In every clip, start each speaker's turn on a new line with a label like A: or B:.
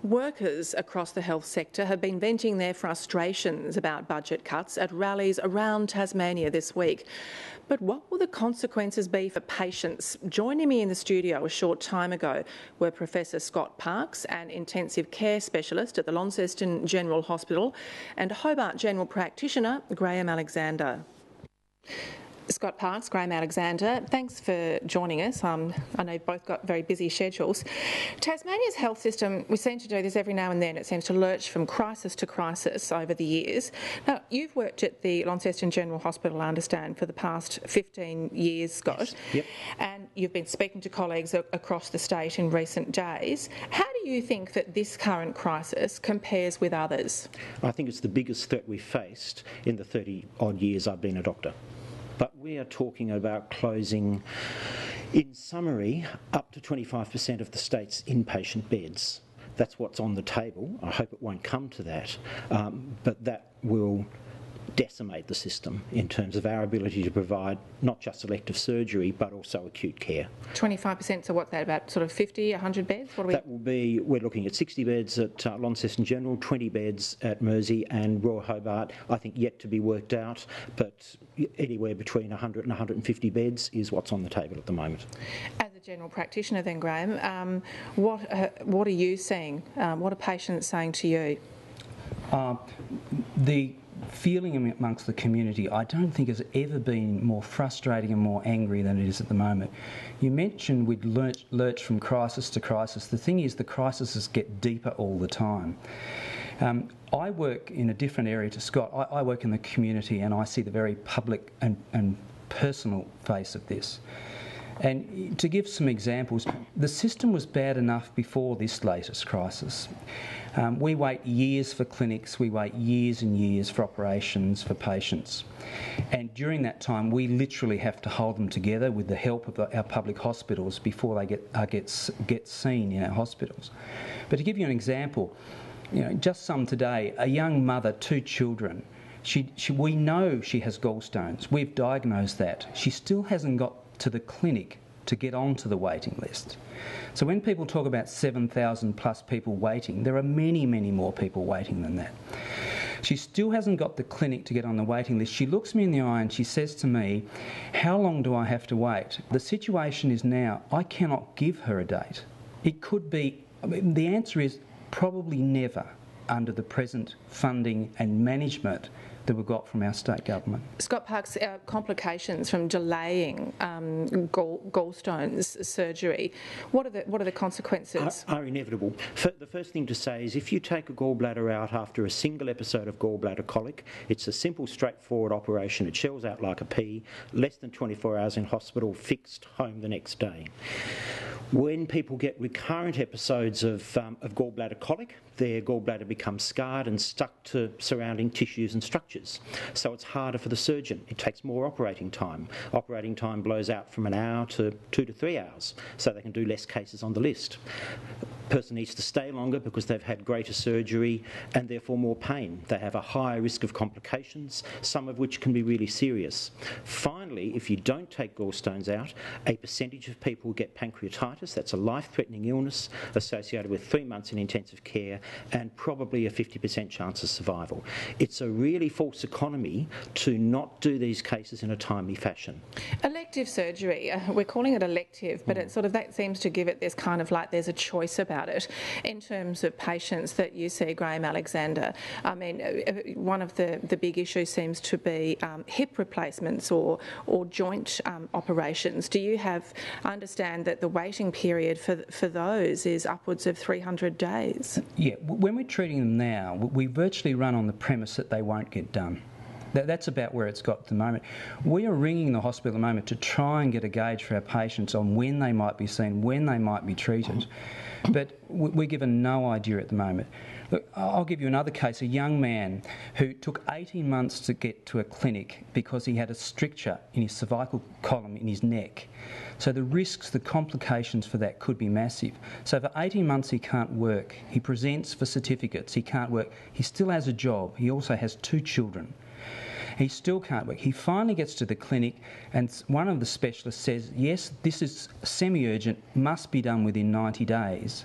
A: Workers across the health sector have been venting their frustrations about budget cuts at rallies around Tasmania this week. But what will the consequences be for patients? Joining me in the studio a short time ago were Professor Scott Parkes, an intensive care specialist at the Launceston General Hospital, and Hobart General Practitioner Graeme Alexander. Scott Parkes, Graeme Alexander, thanks for joining us. I know you've both got very busy schedules. Tasmania's health system, we seem to do this every now and then, it seems to lurch from crisis to crisis over the years. Now, you've worked at the Launceston General Hospital, I understand, for the past 15 years, Scott.
B: Yes. Yep.
A: And you've been speaking to colleagues across the state in recent days. How do you think that this current crisis compares with others?
B: I think it's the biggest threat we've faced in the 30-odd years I've been a doctor. But we are talking about closing, in summary, up to 25% of the state's inpatient beds. That's what's on the table. I hope it won't come to that, but that will decimate the system in terms of our ability to provide not just elective surgery but also acute care.
A: 25%, so what's that, about sort of 50, 100 beds? What are we...
B: That will be, we're looking at 60 beds at Launceston General, 20 beds at Mersey and Royal Hobart. I think yet to be worked out, but anywhere between 100 and 150 beds is what's on the table at the moment.
A: As a general practitioner then, Graeme, what are you seeing? What are patients saying to you?
C: The feeling amongst the community, I don't think has ever been more frustrating and more angry than it is at the moment. You mentioned we'd lurch from crisis to crisis. The thing is, the crises get deeper all the time. I work in a different area to Scott. I work in the community and I see the very public and personal face of this. And to give some examples, the system was bad enough before this latest crisis. We wait years for clinics, we wait years and years for operations for patients. And during that time, we literally have to hold them together with the help of our public hospitals before they get seen in our hospitals. But to give you an example, just some today, a young mother, 2 children, we know she has gallstones. We've diagnosed that. She still hasn't got to the clinic to get onto the waiting list. So when people talk about 7,000 plus people waiting, there are many, many more people waiting than that. She still hasn't got the clinic to get on the waiting list. She looks me in the eye and she says to me, how long do I have to wait? The situation is now, I cannot give her a date. It could be, the answer is probably never under the present funding and management that we've got from our state government.
A: Scott Parkes, complications from delaying gallstones surgery, what are the consequences?
B: Are inevitable. The first thing to say is if you take a gallbladder out after a single episode of gallbladder colic, it's a simple, straightforward operation. It shells out like a pea, less than 24 hours in hospital, fixed, home the next day. When people get recurrent episodes of gallbladder colic, their gallbladder becomes scarred and stuck to surrounding tissues and structures. So it's harder for the surgeon. It takes more operating time. Operating time blows out from an hour to 2 to 3 hours, so they can do less cases on the list. Person needs to stay longer because they've had greater surgery and therefore more pain. They have a higher risk of complications, some of which can be really serious. Finally, if you don't take gallstones out, a percentage of people get pancreatitis. That's a life-threatening illness associated with 3 months in intensive care and probably a 50% chance of survival. It's a really false economy to not do these cases in a timely fashion.
A: Elective surgery, we're calling it elective, but it sort of, that seems to give it this kind of like there's a choice about it in terms of patients that you see, Graeme Alexander. I mean, one of the big issues seems to be hip replacements or joint operations. Do you understand that the waiting period for those is upwards of 300 days?
C: Yeah, when we're treating them now, we virtually run on the premise that they won't get done. That's about where it's got at the moment. We are ringing the hospital at the moment to try and get a gauge for our patients on when they might be seen, when they might be treated. But we're given no idea at the moment. Look, I'll give you another case, a young man who took 18 months to get to a clinic because he had a stricture in his cervical column in his neck. So the risks, the complications for that could be massive. So for 18 months he can't work. He presents for certificates, he can't work. He still has a job. He also has 2 children. He still can't work. He finally gets to the clinic and one of the specialists says, yes, this is semi-urgent, must be done within 90 days.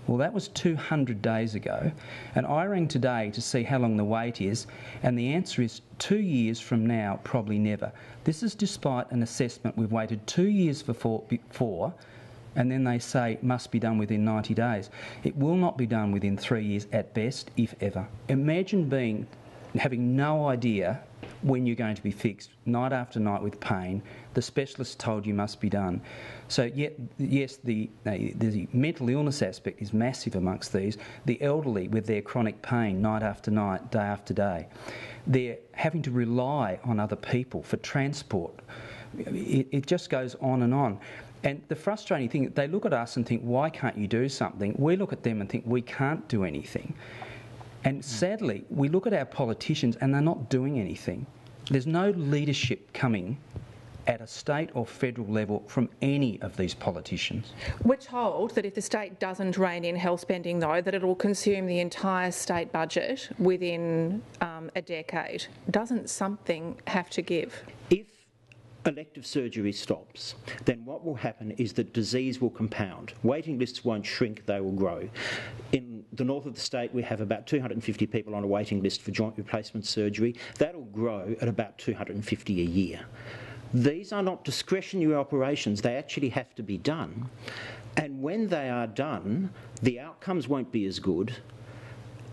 C: Well, that was 200 days ago, and I rang today to see how long the wait is, and the answer is 2 years from now, probably never. This is despite an assessment we've waited 2 years before, and then they say must be done within 90 days. It will not be done within 3 years at best, if ever. Imagine having no idea when you're going to be fixed, night after night with pain. The specialist told you must be done. So yes, the mental illness aspect is massive amongst these. The elderly with their chronic pain night after night, day after day. They're having to rely on other people for transport. It just goes on and on. And the frustrating thing, they look at us and think, why can't you do something? We look at them and think, we can't do anything. And sadly, we look at our politicians and they're not doing anything. There's no leadership coming at a state or federal level from any of these politicians.
A: We're told that if the state doesn't rein in health spending, though, that it will consume the entire state budget within a decade. Doesn't something have to give?
B: If elective surgery stops, then what will happen is that disease will compound. Waiting lists won't shrink, they will grow. In the north of the state, we have about 250 people on a waiting list for joint replacement surgery. That'll grow at about 250 a year. These are not discretionary operations, they actually have to be done. And when they are done, the outcomes won't be as good,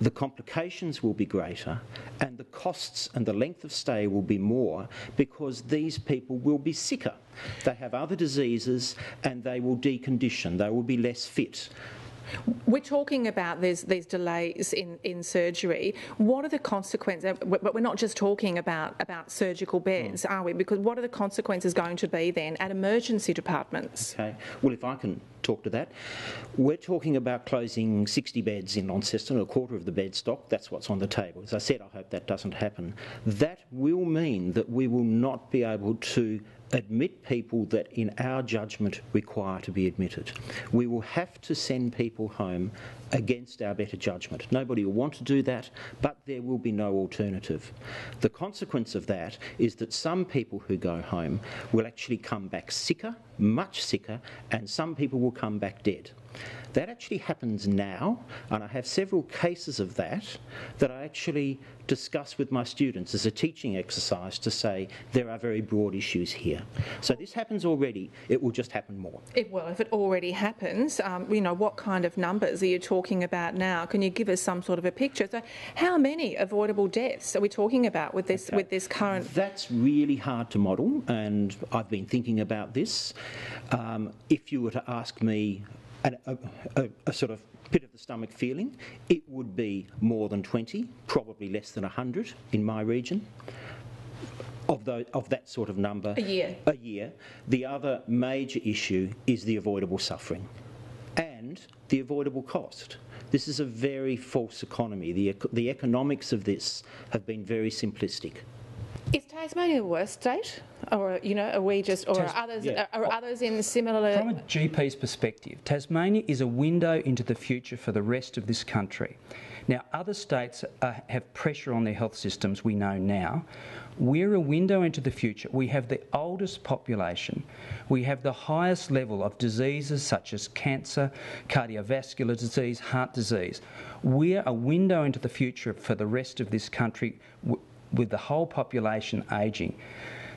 B: the complications will be greater, and the costs and the length of stay will be more because these people will be sicker. They have other diseases and they will decondition, they will be less fit.
A: We're talking about these delays in surgery. What are the consequences? But we're not just talking about surgical beds, are we? Because what are the consequences going to be then at emergency departments?
B: Okay. Well, if I can talk to that. We're talking about closing 60 beds in Launceston, a quarter of the bed stock. That's what's on the table. As I said, I hope that doesn't happen. That will mean that we will not be able to admit people that in our judgment require to be admitted. We will have to send people home against our better judgment. Nobody will want to do that, but there will be no alternative. The consequence of that is that some people who go home will actually come back sicker, much sicker, and some people will come back dead. That actually happens now, and I have several cases of that I actually discuss with my students as a teaching exercise to say there are very broad issues here. So this happens already, it will just happen more.
A: Well, if it already happens, what kind of numbers are you talking about now? Can you give us some sort of a picture? So how many avoidable deaths are we talking about with this current...
B: That's really hard to model, and I've been thinking about this. If you were to ask me a sort of pit of the stomach feeling, it would be more than 20, probably less than 100 in my region. Of that sort of number. A year. The other major issue is the avoidable suffering and the avoidable cost. This is a very false economy. The economics of this have been very simplistic.
A: Is Tasmania the worst state, or are we just, or are others in similar?
C: From a GP's perspective, Tasmania is a window into the future for the rest of this country. Now, other states have pressure on their health systems. We know now. We're a window into the future. We have the oldest population. We have the highest level of diseases such as cancer, cardiovascular disease, heart disease. We're a window into the future for the rest of this country, with the whole population ageing.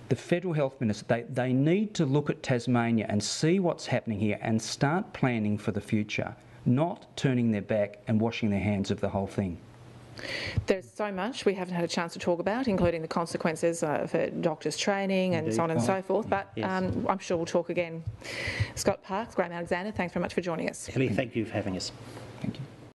C: The Federal Health Minister, they need to look at Tasmania and see what's happening here and start planning for the future, not turning their back and washing their hands of the whole thing.
A: There's so much we haven't had a chance to talk about, including the consequences for doctors' training and so on and so forth, but yes. I'm sure we'll talk again. Scott Parks, Graeme Alexander, thanks very much for joining us.
B: Ellie, thank you for having us.